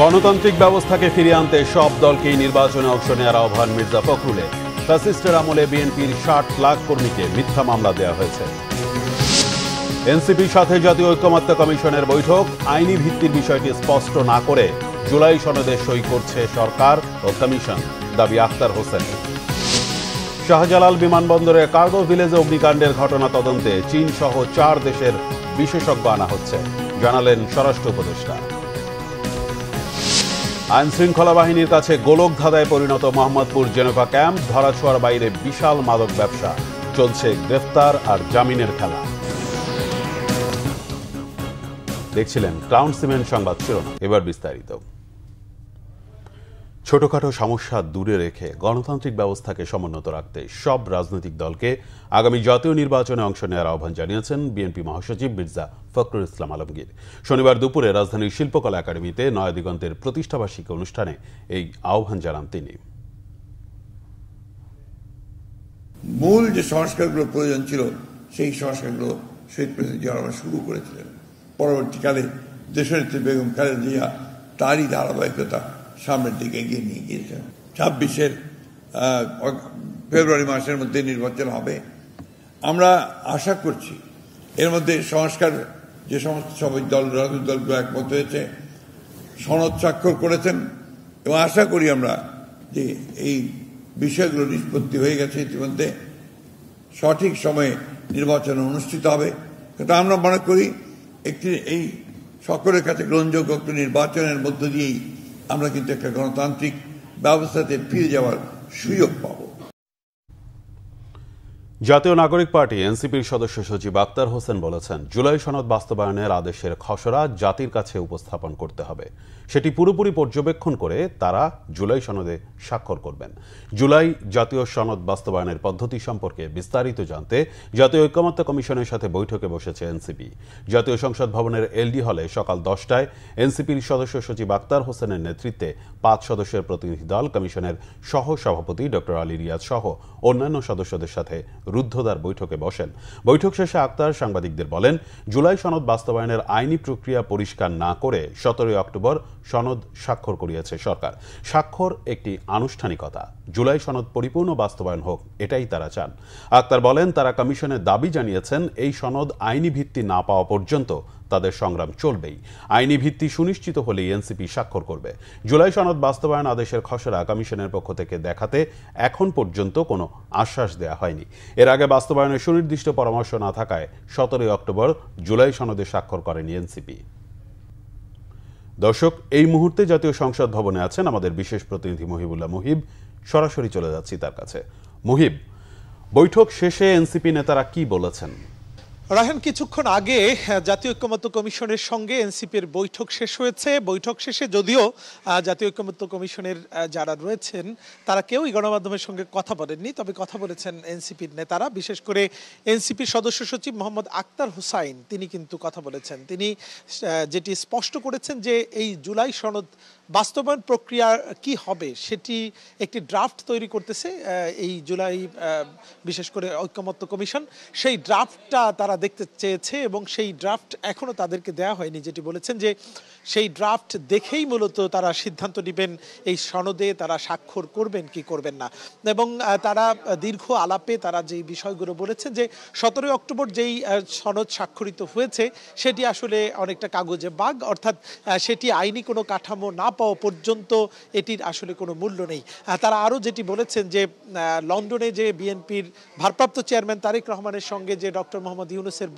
গণতান্ত্রিক ব্যবস্থাকে ফিরিয়ে আনতে সব দলকেই নির্বাচনে অংশ নেওয়ার আহ্বান মির্জা ফখরুলের। ফ্যাসিস্টের আমলে বিএনপির ৬০ লাখ কর্মীকে মিথ্যা মামলা দেওয়া হয়েছে। এনসিপির সাথে জাতীয় ঐকমত্য কমিশনের বৈঠক, আইনি ভিত্তির বিষয়টি স্পষ্ট না করে জুলাই সনদে সই করছে সরকার ও কমিশন, দাবি আখতার হোসেন। শাহজালাল বিমানবন্দরে কার্গো ভিলেজে অগ্নিকাণ্ডের ঘটনা তদন্তে চীন সহ ৪ দেশের বিশেষজ্ঞ আনা হচ্ছে, জানালেন স্বরাষ্ট্র উপদেষ্টা। আইন শৃঙ্খলা বাহিনীর কাছে গোলকধাঁধায় পরিণত মোহাম্মদপুর জেনেভা ক্যাম্প, ধরাছোঁয়ার বাইরে বিশাল মাদক ব্যবসা, চলছে গ্রেফতার আর জামিনের খেলা। দেখছিলেন ক্রাউন সিমেন্ট সংবাদ শিরোনাম, এবার বিস্তারিত। ছোটখাটো সমস্যা দূরে রেখে গণতান্ত্রিক ব্যবস্থাকে সমুন্নত রাখতে সব রাজনৈতিক দলকে আগামী জাতীয় নির্বাচনে অংশ নেওয়ার আহ্বান জানিয়েছেন বিএনপি মহাসচিব মির্জা ফখরুল ইসলাম আলমগীর। শনিবার দুপুরে রাজধানীর শিল্পকলা একাডেমিতে নয়া দিগন্তের প্রতিষ্ঠাবার্ষিকী অনুষ্ঠানে এই আহ্বান জানান তিনি। মূল যে সংস্কারগুলো প্রয়োজন ছিল সেই সংস্কারগুলো শহীদ প্রেসিডেন্ট জিয়া রহমান শুরু করেছিলেন। পরবর্তীকালে দেশনেত্রী বেগম খালেদা জিয়া তারই ধারাবাহিকতা সামনের দিকে এগিয়ে নিয়ে গিয়েছেন। ২৬-এর ফেব্রুয়ারি মাসের মধ্যে নির্বাচন হবে। আমরা আশা করছি এর মধ্যে সংস্কার যে সমস্ত সবাই রাজনৈতিক দলগুলো একমত হয়েছে, সনদ স্বাক্ষর করেছেন এবং আশা করি আমরা যে এই বিষয়গুলো নিষ্পত্তি হয়ে গেছে ইতিমধ্যে, সঠিক সময়ে নির্বাচন অনুষ্ঠিত হবে। কিন্তু আমরা মনে করি একটি এই সকলের কাছে গ্রহণযোগ্য একটি নির্বাচনের মধ্য দিয়েই আমরা কিন্তু একটা গণতান্ত্রিক ব্যবস্থাতে ফিরে যাওয়ার সুযোগ পাব। জাতীয় নাগরিক পার্টি এনসিপির সদস্য সচিব আখতার হোসেন বলেছেন, জুলাই সনদ বাস্তবায়নের আদেশের খসড়া জাতির কাছে উপস্থাপন করতে হবে। সেটি পুরোপুরি পর্যবেক্ষণ করে তারা জুলাই সনদে স্বাক্ষর করবেন। জুলাই জাতীয় সনদ বাস্তবায়নের পদ্ধতি সম্পর্কে বিস্তারিত জানতে জাতীয় ঐকমত্য কমিশনের সাথে বৈঠকে বসেছে এনসিপি। জাতীয় সংসদ ভবনের এলডি হলে সকাল ১০টায় এনসিপির সদস্য সচিব আখতার হোসেনের নেতৃত্বে ৫ সদস্যের প্রতিনিধি দল কমিশনের সহ সভাপতি ডক্টর আলী রিয়াজ সহ অন্যান্য সদস্যদের সাথে রুদ্ধদ্বার বৈঠকে বসেন। বৈঠক শেষে আখতার সাংবাদিকদের বলেন, জুলাই সনদ বাস্তবায়নের আইনি প্রক্রিয়া পরিষ্কার না করে ১৭ অক্টোবর সনদ স্বাক্ষর করিয়েছে সরকার। স্বাক্ষর একটি আনুষ্ঠানিকতা, জুলাই সনদ পরিপূর্ণ বাস্তবায়ন হোক, এটাই তারা চান। আখতার বলেন, তারা কমিশনের দাবি জানিয়েছেন এই সনদ আইনি ভিত্তি না পাওয়া পর্যন্ত তাদের সংগ্রাম চলবেই। আইনি ভিত্তি সুনিশ্চিত হলেই এনসিপি স্বাক্ষর করবে। জুলাই সনদ বাস্তবায়ন আদেশের খসড়া কমিশনের পক্ষ থেকে দেখাতে এখন পর্যন্ত কোনো আশ্বাস দেওয়া হয়নি। এর আগে বাস্তবায়নের সুনির্দিষ্ট পরামর্শ না থাকায় ১৭ অক্টোবর জুলাই সনদে স্বাক্ষর করেনি এনসিপি। দর্শক, এই মুহূর্তে জাতীয় সংসদ ভবনে আছেন আমাদের বিশেষ প্রতিনিধি মহিবুল্লাহ মুহিব। সরাসরি চলে যাচ্ছি তার কাছে। মুহিব, বৈঠক শেষে এনসিপি নেতারা কি বলেছেন? রায়হান, কিছুক্ষণ আগে জাতীয় ঐকমত্য কমিশনের সঙ্গে এনসিপির বৈঠক শেষ হয়েছে। বৈঠক শেষে যদিও জাতীয় ঐকমত্য কমিশনের যারা রয়েছেন তারা কেউই গণমাধ্যমের সঙ্গে কথা বলেননি, তবে কথা বলেছেন এনসিপির নেতারা। বিশেষ করে এনসিপির সদস্য সচিব মোহাম্মদ আখতার হোসাইন, তিনি কিন্তু কথা বলেছেন। তিনি যেটি স্পষ্ট করেছেন যে এই জুলাই সনদ বাস্তবায়ন প্রক্রিয়া কি হবে সেটি একটি ড্রাফট তৈরি করতেছে এই জুলাই বিশেষ করে ঐকমত্য কমিশন। সেই ড্রাফটটা তারা দেখতে চেয়েছে এবং সেই ড্রাফট এখনো তাদেরকে দেওয়া হয়নি। যেটি বলেছেন যে সেই ড্রাফট দেখেই মূলত তারা সিদ্ধান্ত নেবেন এই সনদে তারা স্বাক্ষর করবেন কি করবেন না। এবং তারা দীর্ঘ আলাপে তারা যেই বিষয়গুলো বলেছেন যে ১৭ অক্টোবর যেই সনদ স্বাক্ষরিত হয়েছে সেটি আসলে অনেকটা কাগজে বাগ, অর্থাৎ সেটি আইনি কোনো কাঠামো না পাওয়া পর্যন্ত এটির আসলে কোনো মূল্য নেই। তারা আরও যেটি বলেছেন যে লন্ডনে যে বিএনপির ভারপ্রাপ্ত চেয়ারম্যান তারেক রহমানের সঙ্গে যে ডক্টর মোহাম্মদ ইউনূসের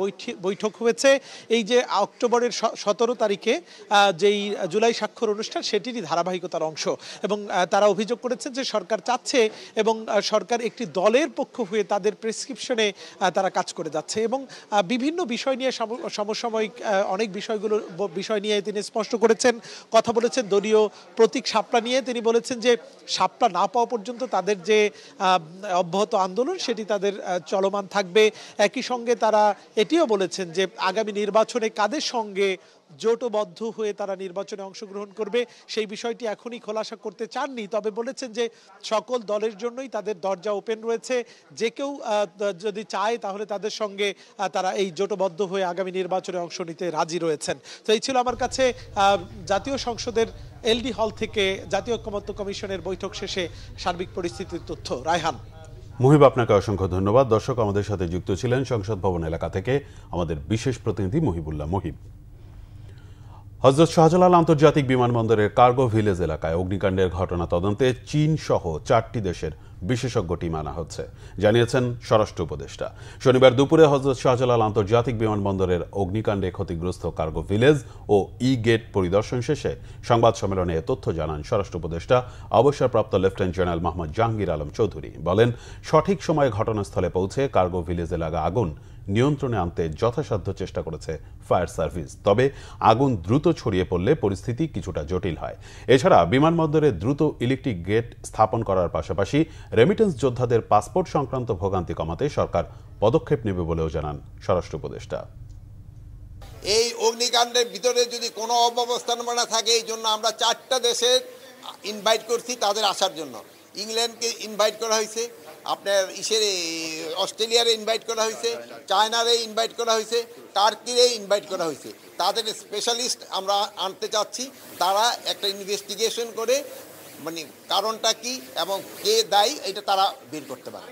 বৈঠক হয়েছে, এই যে অক্টোবরের ১৭ তারিখে যেই জুলাই স্বাক্ষর অনুষ্ঠান সেটিরই ধারাবাহিকতার অংশ। এবং তারা অভিযোগ করেছেন যে সরকার চাচ্ছে এবং সরকার একটি দলের পক্ষ হয়ে তাদের প্রেসক্রিপশনে তারা কাজ করে যাচ্ছে এবং বিভিন্ন বিষয় নিয়ে সমসাময়িক অনেক বিষয় নিয়ে তিনি স্পষ্ট করেছেন, কথা বলেছেন। দলীয় প্রতীক শাপলা নিয়ে তিনি বলেছেন যে শাপলা না পাওয়া পর্যন্ত তাদের যে অব্যাহত আন্দোলন সেটি তাদের চলমান থাকবে। একই সঙ্গে তারা এটিও বলেছেন যে আগামী নির্বাচনে কাদের সঙ্গে জোটবদ্ধ হয়ে তারা নির্বাচনে অংশগ্রহণ করবে সেই বিষয়টি এখনই খোলাসা করতে চাননি, তবে বলেছেন যে সকল দলের জন্যই তাদের দরজা ওপেন রয়েছে, যে কেউ যদি চায় তাহলে তাদের সঙ্গে তারা এই জোটবদ্ধ হয়ে আগামী নির্বাচনে অংশ নিতে রাজি রয়েছেন। তো এই ছিল আমার কাছে জাতীয় সংসদের এলডি হল থেকে জাতীয় ঐকমত্য কমিশনের বৈঠক শেষে সার্বিক পরিস্থিতির তথ্য। রায়হান। মুহিব, আপনাকে অসংখ্য ধন্যবাদ। দর্শক, আমাদের সাথে যুক্ত ছিলেন সংসদ ভবন এলাকা থেকে আমাদের বিশেষ প্রতিনিধি মহিবুল্লাহ মহিব। হযরত শাহজালাল আন্তর্জাতিক বিমানবন্দরের কার্গো ভিলেজ এলাকায় অগ্নিকাণ্ডের ঘটনা তদন্তে চীন সহ 4টি দেশের বিশেষজ্ঞ টিম আনা হচ্ছে, জানিয়েছেন স্বরাষ্ট্র উপদেষ্টা। শনিবার দুপুরে হযরত শাহজালাল আন্তর্জাতিক বিমানবন্দরের অগ্নিকাণ্ডে ক্ষতিগ্রস্ত কার্গো ভিলেজ ও ই গেট পরিদর্শন শেষে সংবাদ সম্মেলনে এ তথ্য জানান স্বরাষ্ট্র উপদেষ্টা অবসরপ্রাপ্ত লেফটেন্যান্ট জেনারেল মোহাম্মদ জাহাঙ্গীর আলম চৌধুরী। বলেন, সঠিক সময়ে ঘটনাস্থলে পৌঁছে কার্গো ভিলেজে লাগা আগুন নিয়ন্ত্রণে আনতে যথাসাধ্য চেষ্টা করেছে ফায়ার সার্ভিস। তবে আগুন দ্রুত ছড়িয়ে পড়লে পরিস্থিতি কিছুটা জটিল হয়। এছাড়া বিমানবন্দরে দ্রুত ইলেকট্রিক গেট স্থাপন করার পাশাপাশি রেমিটেন্স যোদ্ধাদের পাসপোর্ট সংক্রান্ত ভোগান্তি কমাতে সরকার পদক্ষেপ নেবে বলেও জানান স্বরাষ্ট্র উপদেষ্টা। এই অগ্নিকাণ্ডের ভিতরে যদি কোনো অব্যবস্থাপনা থাকে, এই জন্য আমরা 4টা দেশের ইনভাইট করছি তাদের আসার জন্য। ইংল্যান্ডকে ইনভাইট করা হয়েছে, আপনার অস্ট্রেলিয়ারে ইনভাইট করা হয়েছে, চায়নারে ইনভাইট করা হয়েছে, টার্কিরে ইনভাইট করা হয়েছে। তাদের স্পেশালিস্ট আমরা আনতে চাচ্ছি, তারা একটা ইনভেস্টিগেশন করে মানে কারণটা কি এবং কে দায়ী এটা তারা বের করতে পারে।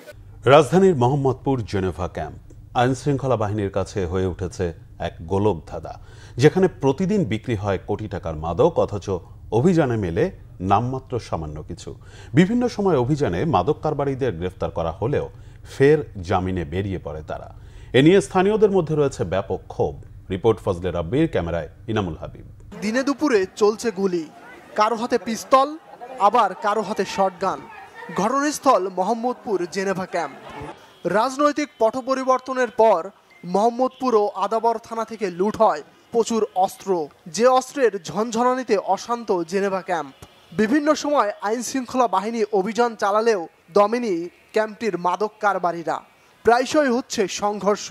রাজধানীর মোহাম্মদপুর জেনেভা ক্যাম্প আইনশৃঙ্খলা বাহিনীর কাছে হয়ে উঠেছে এক গোলকধাঁধা, যেখানে প্রতিদিন বিক্রি হয় কোটি টাকার মাদক, অথচ অভিযানে মেলে নামমাত্র সামান্য কিছু। বিভিন্ন সময় অভিযানে মাদক কারবারিদের গ্রেফতার করা হলেও ফের জামিনে বেরিয়ে পড়ে তারা। এ নিয়ে স্থানীয়দের মধ্যে রয়েছে ব্যাপক ক্ষোভ। রিপোর্ট ফজলে রাব্বির, ক্যামেরায় ইনামুল হাবিব। দিনে দুপুরে চলছে গুলি, কারো হাতে পিস্তল, আবার কারো হাতে শটগান। ঘটনাস্থল মোহাম্মদপুর জেনেভা ক্যাম্প। রাজনৈতিক পট পরিবর্তনের পর মোহাম্মদপুর ও আদাবর থানা থেকে লুট হয় প্রচুর অস্ত্র, যে অস্ত্রের ঝনঝনানিতে অশান্ত জেনেভা ক্যাম্প। বিভিন্ন সময় আইন শৃঙ্খলা বাহিনী অভিযান চালালেও দমেনি ক্যাম্পটির মাদক কারবারিরা। প্রায়শই হচ্ছে সংঘর্ষ।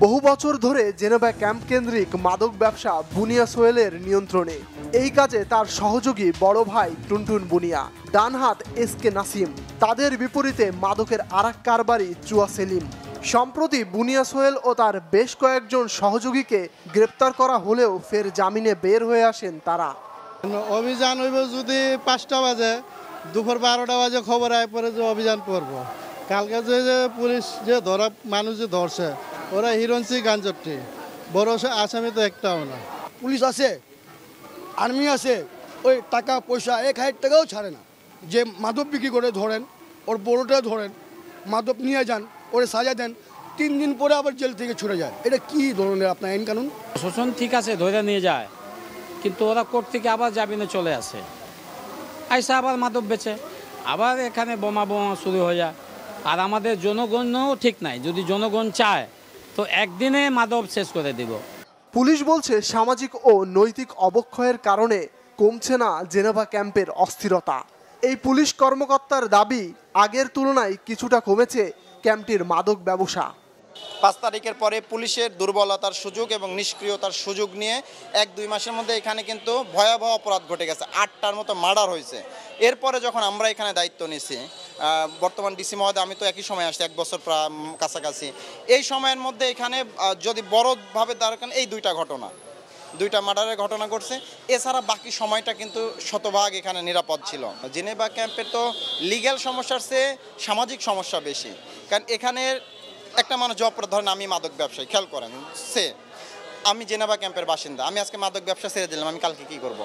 বহু বছর ধরে জেনেভা ক্যাম্প কেন্দ্রিক মাদক ব্যবসা বুনিয়া সোহেলের নিয়ন্ত্রণে। এই কাজে তার সহযোগী বড় ভাই টুনটুন বুনিয়া, ডানহাত এসকে নাসিম। তাদের বিপরীতে মাদকের আরেক কারবারি চুয়া সেলিম। সম্প্রতি বুনিয়া সোহেল ও তার বেশ কয়েকজন সহযোগীকে গ্রেপ্তার করা হলেও ফের জামিনে বের হয়ে আসেন তারা। অভিযান হইব যদি 5টা বাজে, দুপুর 12টা বাজে খবর আয় পরে যে অভিযান করব। কালকে যে পুলিশ যে ধরা মানুষ যে ধরছে, ওরা হিরোইনসি গাঞ্জটি, বড় আসামি তো একটাও না। পুলিশ আছে, আর্মি আছে, ওই টাকা পয়সা 1,000 টাকাও ছাড়ে না। যে মাদক বিক্রি করে ধরেন, ওর বড়োটা ধরেন, মাদক নিয়ে যান, ওরে সাজা দেন, 3 দিন পরে আবার জেল থেকে ছুটে যায়। এটা কি ধরনের আপনার আইন কানুন? শোষণ ঠিক আছে, ধরে নিয়ে যায়, কিন্তু ওরা কোর্ট থেকে আবার জামিনে চলে আসে, আইসা আবার মাদক বেচে, আবার এখানে বোমা শুরু হয়ে যায়। আর আমাদের জনগণও ঠিক নাই, যদি জনগণ চায় তো একদিনে মাদক শেষ করে দিব। পুলিশ বলছে সামাজিক ও নৈতিক অবক্ষয়ের কারণে কমছে না জেনেভা ক্যাম্পের অস্থিরতা। এই পুলিশ কর্মকর্তার দাবি, আগের তুলনায় কিছুটা কমেছে ক্যাম্পটির মাদক ব্যবসা। 5 তারিখের পরে পুলিশের দুর্বলতার সুযোগ এবং নিষ্ক্রিয়তার সুযোগ নিয়ে 1-2 মাসের মধ্যে এখানে কিন্তু ভয়াবহ অপরাধ ঘটে গেছে। 8টার মতো মার্ডার হয়েছে। এরপরে যখন আমরা এখানে দায়িত্ব নিছি, বর্তমান ডিসি মহোদয়, আমি তো একই সময় আসছি, 1 বছর কাছাকাছি। এই সময়ের মধ্যে এখানে যদি বড়ভাবে দাঁড়ান, এই 2টা মার্ডারের ঘটনা ঘটছে। এছাড়া বাকি সময়টা কিন্তু শতভাগ এখানে নিরাপদ ছিল। জেনেভা ক্যাম্পের তো লিগ্যাল সমস্যার চেয়ে সামাজিক সমস্যা বেশি। কারণ এখানে একটা মানুষ যে অপরাধ, ধরেন আমি মাদক ব্যবসায়ী, খেয়াল করেন, আমি জেনেভা ক্যাম্পের বাসিন্দা, আমি আজকে মাদক ব্যবসা ছেড়ে দিলাম, আমি কালকে কি করব?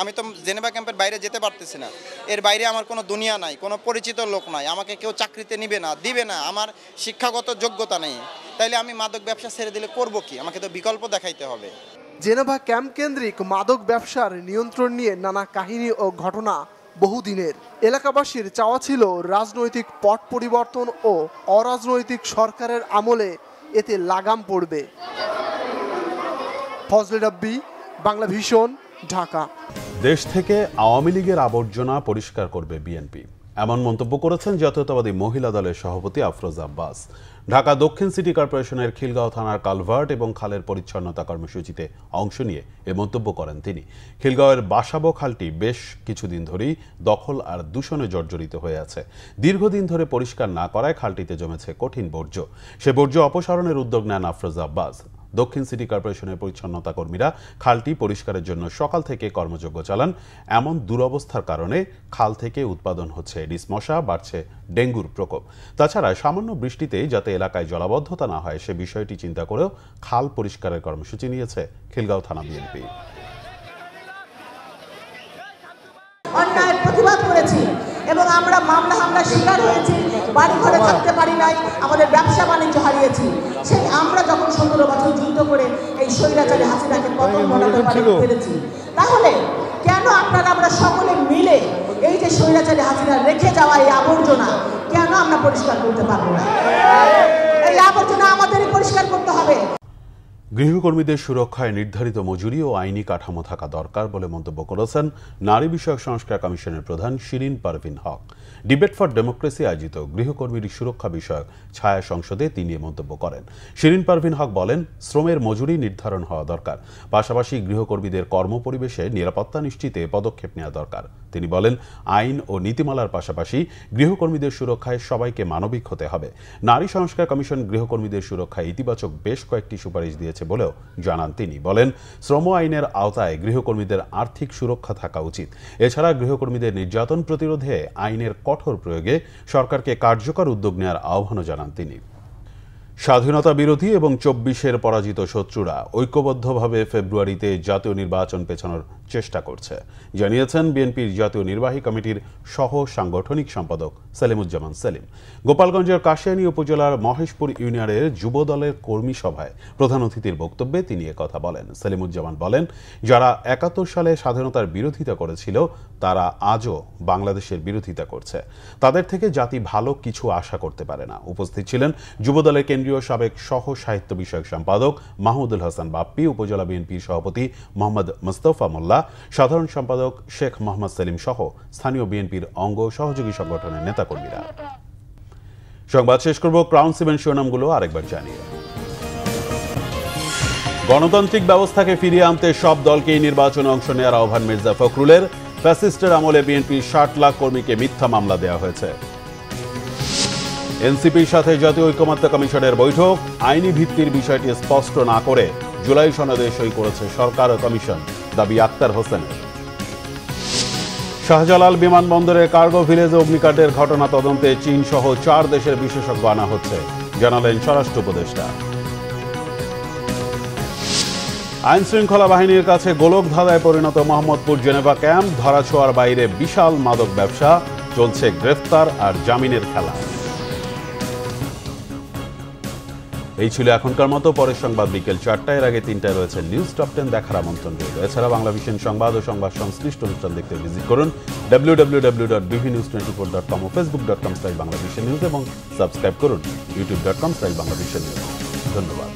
আমি তো জেনেভা ক্যাম্পের বাইরে যেতে পারতেছি না। এর বাইরে আমার কোনো দুনিয়া নাই, কোনো পরিচিত লোক নাই, আমাকে কেউ চাকরিতে দিবে না, আমার শিক্ষাগত যোগ্যতা নেই। তাইলে আমি মাদক ব্যবসা ছেড়ে দিলে করব কি? আমাকে তো বিকল্প দেখাইতে হবে। জেনেভা ক্যাম্প কেন্দ্রিক মাদক ব্যবসার নিয়ন্ত্রণ নিয়ে নানা কাহিনী ও ঘটনা বহুদিনের। এলাকাবাসীর চাওয়া ছিল রাজনৈতিক পট পরিবর্তন ও অরাজনৈতিক সরকারের আমলে এতে লাগাম পড়বে। ফজলে রাব্বি, বাংলা ভিশন, ঢাকা। দেশ থেকে আওয়ামী লীগের আবর্জনা পরিষ্কার করবে বিএনপি, এমন মন্তব্য করেছেন জাতীয়তাবাদী মহিলা দলের সভাপতি আফরোজা আব্বাস। ঢাকা দক্ষিণ সিটি কর্পোরেশনের খিলগাঁও থানার কালভার্ট এবং খালের পরিচ্ছন্নতা কর্মসূচিতে অংশ নিয়ে এ মন্তব্য করেন তিনি। খিলগাঁওয়ের বাসাবো খালটি বেশ কিছুদিন ধরেই দখল আর দূষণে জর্জরিত হয়ে আছে। দীর্ঘদিন ধরে পরিষ্কার না করায় খালটিতে জমেছে কঠিন বর্জ্য। সে বর্জ্য অপসারণের উদ্যোগ নেন আফরোজা আব্বাস। দক্ষিণ সিটি কর্পোরেশনের পরিচ্ছন্নতা কর্মীরা খালটি পরিষ্কারের জন্য সকাল থেকে কর্মযজ্ঞ চালান। এমন দুরবস্থার কারণে খাল থেকে উৎপাদন হচ্ছে এডিস মশা, বাড়ছে ডেঙ্গুর প্রকোপ। তাছাড়া সামান্য বৃষ্টিতেই যাতে এলাকায় জলাবদ্ধতা না হয় সে বিষয়টি চিন্তা করেও খাল পরিষ্কারের কর্মসূচি নিয়েছে খিলগাঁও থানা বিএনপি। অন্যায়ের প্রতিবাদ করেছি এবং আমরা মামলা হামলার শিকার হয়েছি, বাড়ি ঘরে থাকতে পারি নাই, আমাদের ব্যবসা বাণিজ্য হারিয়েছি। সেই আমরা যখন 17 বছর যুদ্ধ করে এই স্বৈরাচারী হাসিনাকে পতন ঘটাতে পেরেছি, তাহলে কেন আমরা সকলে মিলে এই যে স্বৈরাচারী হাসিনা রেখে যাওয়া এই আবর্জনা কেন আমরা পরিষ্কার করতে পারবো না? এই আবর্জনা আমাদেরই পরিষ্কার করতে হবে। গৃহকর্মীদের সুরক্ষায় নির্ধারিত মজুরি ও আইনি কাঠামো থাকা দরকার বলে মন্তব্য করেছেন নারী বিষয়ক সংস্কার কমিশনের প্রধান শিরিন পারভিন হক। ডিবেট ফর ডেমোক্রেসি আয়োজিত গৃহকর্মীর সুরক্ষা বিষয়ক ছায়া সংসদে তিনি মন্তব্য করেন। শিরিন পারভিন হক বলেন, শ্রমের মজুরি নির্ধারণ হওয়া দরকার, পাশাপাশি গৃহকর্মীদের কর্মপরিবেশে নিরাপত্তা নিশ্চিতে পদক্ষেপ নেওয়া দরকার। তিনি বলেন, আইন ও নীতিমালার পাশাপাশি গৃহকর্মীদের সুরক্ষায় সবাইকে মানবিক হতে হবে। নারী সংস্কার কমিশন গৃহকর্মীদের সুরক্ষায় ইতিবাচক বেশ কয়েকটি সুপারিশ দিয়েছে বলেও জানান তিনি। বলেন, শ্রম আইনের আওতায় গৃহকর্মীদের আর্থিক সুরক্ষা থাকা উচিত। এছাড়া গৃহকর্মীদের নির্যাতন প্রতিরোধে আইনের কঠোর প্রয়োগে সরকারকে কার্যকর উদ্যোগ নেওয়ার আহ্বানও জানান তিনি। স্বাধীনতা বিরোধী এবং 24-এর পরাজিত শত্রুরা ঐক্যবদ্ধভাবে ফেব্রুয়ারিতে জাতীয় নির্বাচন পেছানোর চেষ্টা করছে, জানিয়েছেন বিএনপির জাতীয় নির্বাহী কমিটির সহ সাংগঠনিক সম্পাদক সেলিমুজ্জামান সেলিম। গোপালগঞ্জের কাশিয়ানী উপজেলার মহেশপুর ইউনিয়নের যুব দলের কর্মী সভায় প্রধান অতিথির বক্তব্যে তিনি একথা বলেন। সেলিমুজ্জামান বলেন, যারা 71 সালে স্বাধীনতার বিরোধিতা করেছিল তারা আজও বাংলাদেশের বিরোধিতা করছে। তাদের থেকে জাতি ভালো কিছু আশা করতে পারে না। উপস্থিত ছিলেন যুবদলের কেন্দ্রীয় সাবেক সহ সাহিত্য বিষয়ক সম্পাদক মাহমুদুল হাসান বাপ্পি, উপজেলা বিএনপির সভাপতি মোহাম্মদ মুস্তফা মোল্লা, সাধারণ সম্পাদক শেখ মোহাম্মদ সেলিম সহ স্থানীয় বিএনপির অঙ্গ সহযোগী সংগঠনের নেতাকর্মীরা। সংবাদ শেষ করব ক্রাউন সিমেন্ট শিরোনামগুলো আরেকবার জানিয়ে। গণতান্ত্রিক ব্যবস্থাকে ফিরিয়ে আনতে সব দলকেই নির্বাচনে অংশ নেওয়ার আহ্বান মির্জা ফখরুলের। ফ্যাসিস্টের আমলে বিএনপির 60 লাখ কর্মীকে মিথ্যা মামলা দেওয়া হয়েছে। এনসিপির সাথে জাতীয় ঐকমত্য কমিশনের বৈঠক, আইনি ভিত্তির বিষয়টি স্পষ্ট না করে জুলাই সনদে সই করেছে সরকার ও কমিশন, দাবি আক্তার হোসেনের। শাহজালাল বিমানবন্দরের কার্গো ভিলেজে অগ্নিকাণ্ডের ঘটনা তদন্তে চীন সহ 4 দেশের বিশেষজ্ঞ আনা হচ্ছে, জানালেন স্বরাষ্ট্র উপদেষ্টা। আইন শৃঙ্খলা বাহিনীর কাছে গোলকধাঁধায় পরিণত মোহাম্মদপুর জেনেভা ক্যাম্প, ধরাছোঁয়ার বাইরে বিশাল মাদক ব্যবসা, চলছে গ্রেফতার আর জামিনের খেলা। এই ছিল এখনকার মতো। পরের সংবাদ বিকেল 4টায়, এর আগে 3টায় রয়েছে নিউজ টপ 10 দেখার আমন্ত্রণ রইল। এছাড়া বাংলা ভিশন সংবাদ ও সংবাদ সংশ্লিষ্ট অনুষ্ঠান দেখতে ভিজিট করুন www.bvnews24.com ও facebook.com/banglavishnnews এবং সাবস্ক্রাইব করুন youtube.com/banglavishnnews। ধন্যবাদ।